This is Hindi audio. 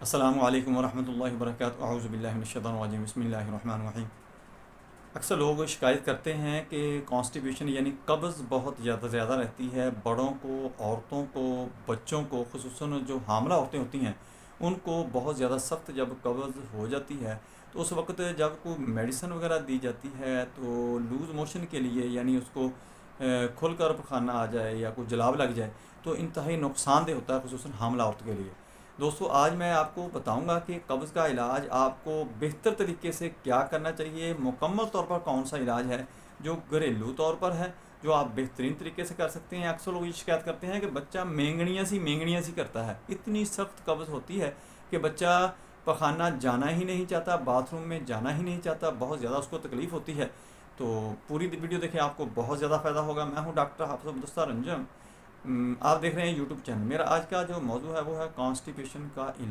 अस्सलामु अलैकुम वरहमतुल्लाहि वबरकातुहू अऊज़ु बिल्लाहि मिनश्शैतानिर्रजीम बिस्मिल्लाहिर्रहमानिर्रहीम। अक्सर लोग शिकायत करते हैं कि कॉन्स्टिपेशन यानी कब्ज़ बहुत ज़्यादा रहती है बड़ों को, औरतों को, बच्चों को, ख़ुसूसन जो हामला औरतें होती हैं उनको बहुत ज़्यादा सख्त जब कब्ज़ हो जाती है तो उस वक़्त जब कोई मेडिसिन वगैरह दी जाती है तो लूज़ मोशन के लिए यानी उसको खुल कर पखाना आ जाए या कोई जलाब लग जाए तो इंतहाई नुकसानदेह होता है, ख़ुसूसन हामला औरत के लिए। दोस्तों आज मैं आपको बताऊंगा कि कब्ज़ का इलाज आपको बेहतर तरीके से क्या करना चाहिए, मुकम्मल तौर पर कौन सा इलाज है जो घरेलू तौर पर है, जो आप बेहतरीन तरीके से कर सकते हैं। अक्सर लोग ये शिकायत करते हैं कि बच्चा मेंगनियाँ सी करता है, इतनी सख्त कब्ज़ होती है कि बच्चा पखाना जाना ही नहीं चाहता, बाथरूम में जाना ही नहीं चाहता, बहुत ज़्यादा उसको तकलीफ़ होती है। तो पूरी वीडियो देखें, आपको बहुत ज़्यादा फ़ायदा होगा। मैं हूँ डॉक्टर हाफिज़ मुदस्सिर रंजन। आप देख रहे हैं यूट्यूब चैनल। मेरा आज का जो मौजू है वो है कॉन्स्टिपेशन का